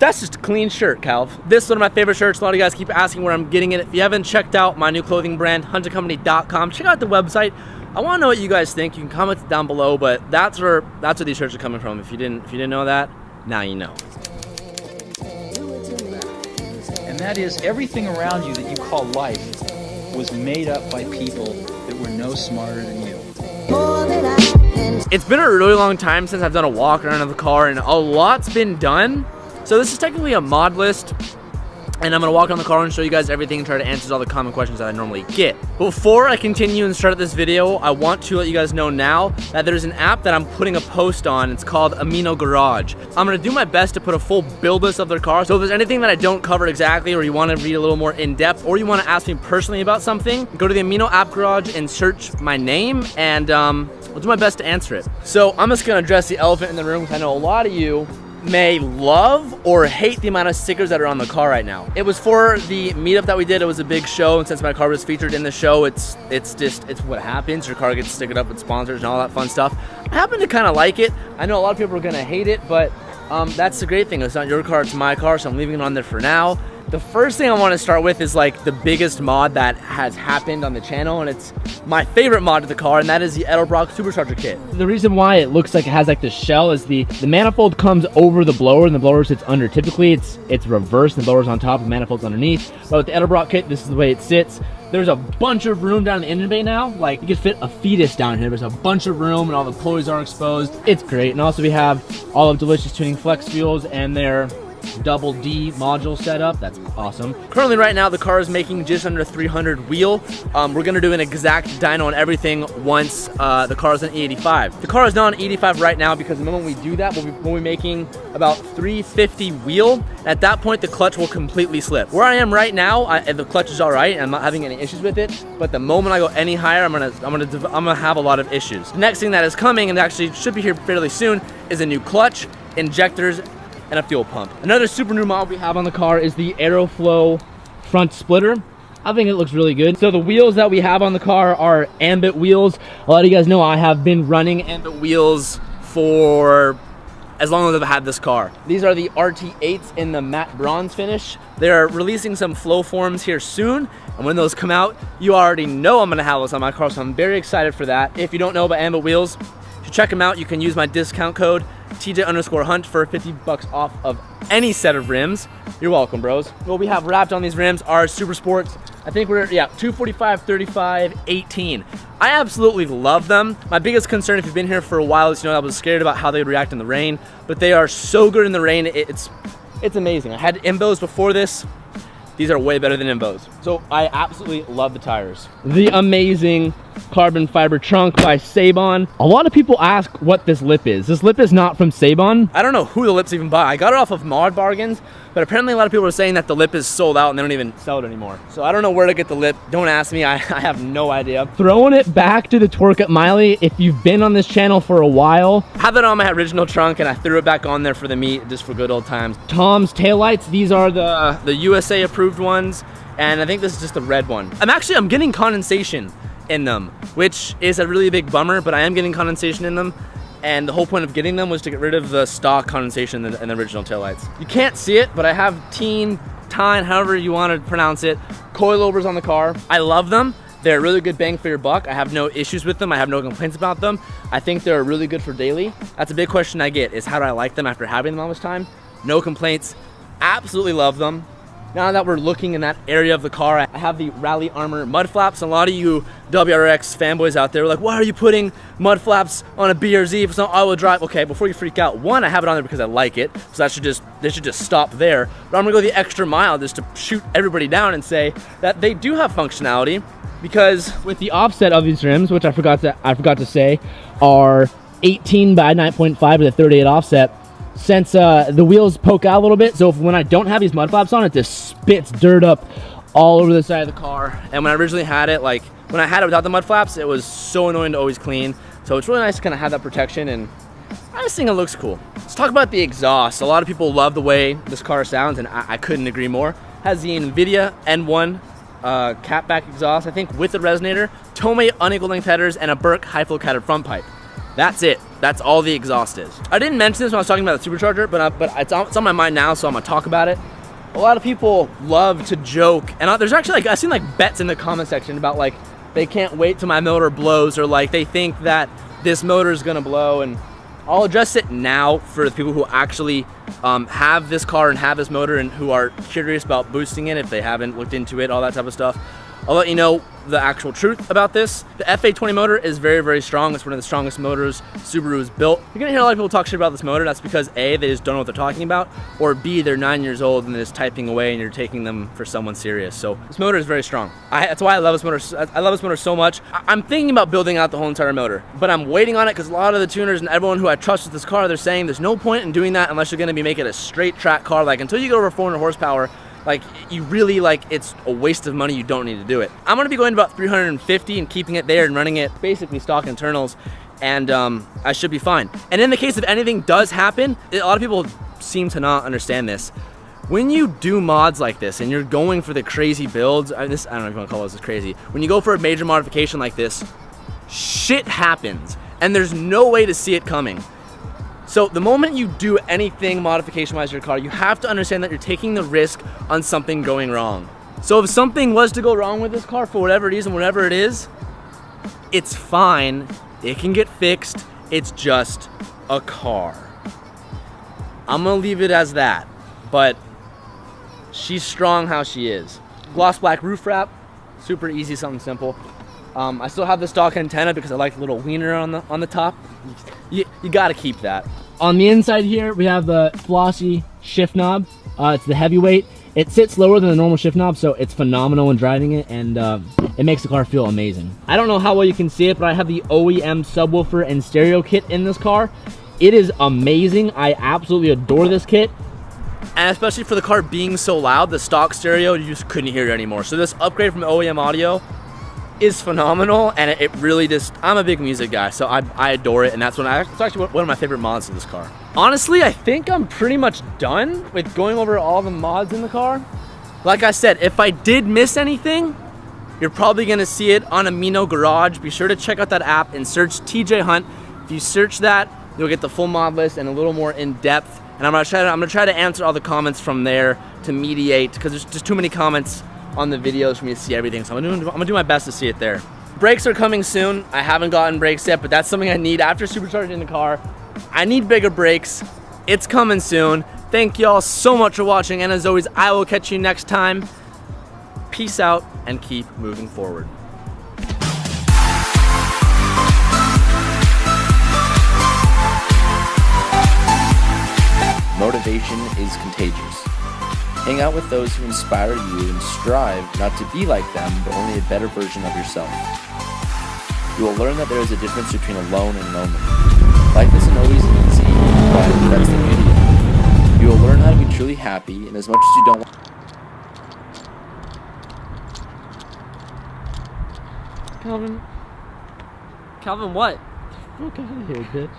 That's just a clean shirt, Calv. This is one of my favorite shirts. A lot of you guys keep asking where I'm getting it. If you haven't checked out my new clothing brand, huntingcompany.com, check out the website. I want to know what you guys think. You can comment down below, but that's where these shirts are coming from. If you didn't know that, now you know. And that is, everything around you that you call life was made up by people that were no smarter than you. It's been a really long time since I've done a walk around of the car, and a lot's been done. So this is technically a mod list, and I'm gonna walk around the car and show you guys everything and try to answer all the common questions that I normally get. Before I continue and start this video, I want to let you guys know now that there's an app that I'm putting a post on. It's called Amino Garage. I'm gonna do my best to put a full build list of their car. So if there's anything that I don't cover exactly, or you wanna read a little more in depth, or you wanna ask me personally about something, go to the Amino App Garage and search my name, and I'll do my best to answer it. So I'm just gonna address the elephant in the room, because I know a lot of you may love or hate the amount of stickers that are on the car right now. It was for the meetup that we did. It was a big show, and since my car was featured in the show, it's what happens. Your car gets stickered up with sponsors and all that fun stuff. I happen to kind of like it. I know a lot of people are gonna hate it, but that's the great thing. It's not your car, it's my car, so I'm leaving it on there for now. The first thing I want to start with is like the biggest mod that has happened on the channel, and it's my favorite mod of the car, and that is the Edelbrock Supercharger kit. The reason why it looks like it has like the shell is the manifold comes over the blower, and the blower sits under. Typically it's reversed, and the blower's on top, and the manifold's underneath. But with the Edelbrock kit, this is the way it sits. There's a bunch of room down in the engine bay now. Like, you could fit a fetus down here. There's a bunch of room, and all the pulleys are exposed. It's great. And also we have all of Delicious Tuning flex fuels and their double D module setup. That's awesome. Currently right now the car is making just under 300 wheel. We're gonna do an exact dyno on everything once the car is on E85. The car is not on E85 right now because the moment we do that, we'll be making about 350 wheel. At that point the clutch will completely slip. Where I am right now, the clutch is all right. I'm not having any issues with it, but the moment I go any higher, I'm gonna have a lot of issues. The next thing that is coming, and actually should be here fairly soon, is a new clutch, injectors, and a fuel pump. Another super new model we have on the car is the Aeroflow front splitter. I think it looks really good. So the wheels that we have on the car are ambit wheels. A lot of you guys know I have been running ambit wheels for as long as I've had this car. These are the RT8s in the matte bronze finish. They're releasing some flow forms here soon, and when those come out, you already know I'm gonna have those on my car, so I'm very excited for that. If you don't know about ambit wheels, to check them out, you can use my discount code TJ_Hunt for 50 bucks off of any set of rims. You're welcome, bros. What we have wrapped on these rims are Super Sports. I think we're, 245, 35, 18. I absolutely love them. My biggest concern, if you've been here for a while, is, I was scared about how they would react in the rain, but they are so good in the rain. It's amazing. I had Imbos before this. These are way better than Imbos. So I absolutely love the tires. The amazing carbon fiber trunk by Sabon. A lot of people ask what this lip is. This lip is not from Sabon. I don't know who the lip's even by. I got it off of Mod Bargains, but apparently a lot of people are saying that the lip is sold out and they don't even sell it anymore. So I don't know where to get the lip. Don't ask me. I have no idea. Throwing it back to the Torque Up Miley. If you've been on this channel for a while, I have it on my original trunk and I threw it back on there for the meet just for good old times. Tom's taillights. These are the USA approved ones, and I think this is just the red one. I'm getting condensation in them, which is a really big bummer, but I am getting condensation in them, and the whole point of getting them was to get rid of the stock condensation in the original taillights. You can't see it, but I have Tine, however you want to pronounce it, coilovers on the car. I love them. They're a really good bang for your buck. I have no issues with them. I have no complaints about them. I think they're really good for daily. That's a big question I get, is how do I like them after having them all this time? No complaints. Absolutely love them. Now that we're looking in that area of the car, I have the Rally Armor mud flaps. A lot of you WRX fanboys out there are like, why are you putting mud flaps on a BRZ if it's not all-wheel drive? Okay, before you freak out, one, I have it on there because I like it, so they should just stop there. But I'm gonna go the extra mile just to shoot everybody down and say that they do have functionality, because with the offset of these rims, which I forgot to say, are 18 by 9.5 with a 38 offset. Since the wheels poke out a little bit, so when I don't have these mud flaps on, it just spits dirt up all over the side of the car. And when I originally had it, when I had it without the mud flaps, it was so annoying to always clean. So it's really nice to kind of have that protection, and I just think it looks cool. Let's talk about the exhaust. A lot of people love the way this car sounds, and I couldn't agree more. It has the NVIDIA N1 catback exhaust, I think, with the resonator, Tomei unequal length headers, and a Burke high flow catted front pipe. That's it. That's all the exhaust is. I didn't mention this when I was talking about the supercharger, but it's on my mind now, so I'm gonna talk about it. A lot of people love to joke, and there's actually like, I've seen like bets in the comment section about like they can't wait till my motor blows, or like they think that this motor is gonna blow. And I'll address it now for the people who actually have this car and have this motor and who are curious about boosting it if they haven't looked into it, all that type of stuff. I'll let you know the actual truth about this. The FA20 motor is very, very strong. It's one of the strongest motors Subaru's built. You're gonna hear a lot of people talk shit about this motor. That's because A, they just don't know what they're talking about, or B, they're 9 years old and they're just typing away and you're taking them for someone serious. So this motor is very strong. That's why I love this motor. I love this motor so much. I'm thinking about building out the whole entire motor, but I'm waiting on it because a lot of the tuners and everyone who I trust with this car, they're saying there's no point in doing that unless you're gonna be making a straight track car. Like until you go over 400 horsepower, like you really it's a waste of money. You don't need to do it. I'm gonna be going to about 350 and keeping it there and running it basically stock internals, and I should be fine. And in the case of anything does happen, a lot of people seem to not understand this. When you do mods like this and you're going for the crazy builds, I don't know if you want to call this crazy. When you go for a major modification like this, shit happens, and there's no way to see it coming. So the moment you do anything modification-wise to your car, you have to understand that you're taking the risk on something going wrong. So if something was to go wrong with this car for whatever reason, whatever it is, it's fine. It can get fixed. It's just a car. I'm gonna leave it as that, but she's strong how she is. Gloss black roof wrap, super easy, something simple. I still have the stock antenna because I like the little wiener on the top. You gotta keep that. On the inside here, we have the flossy shift knob. It's the heavyweight. It sits lower than the normal shift knob, so it's phenomenal when driving it, and it makes the car feel amazing. I don't know how well you can see it, but I have the OEM subwoofer and stereo kit in this car. It is amazing. I absolutely adore this kit. And especially for the car being so loud, the stock stereo, you just couldn't hear it anymore. So this upgrade from OEM audio is phenomenal, and it really just, I'm a big music guy, so I adore it, and it's actually one of my favorite mods of this car. Honestly, I think I'm pretty much done with going over all the mods in the car. Like I said, if I did miss anything, you're probably gonna see it on Amino Garage. Be sure to check out that app and search TJ Hunt. If you search that, you'll get the full mod list and a little more in depth. And I'm gonna try to answer all the comments from there to mediate, because there's just too many comments on the videos for me to see everything, so I'm gonna do my best to see it there. Brakes are coming soon. I haven't gotten brakes yet, but that's something I need after supercharging the car. I need bigger brakes. It's coming soon. Thank y'all so much for watching, and as always, I will catch you next time. Peace out and keep moving forward. Motivation is contagious. Hang out with those who inspire you and strive not to be like them, but only a better version of yourself. You will learn that there is a difference between alone and lonely. Life isn't always easy, but that's the beauty of it. You will learn how to be truly happy, and as much as you don't want. Calvin what? Fuck out of here, bitch.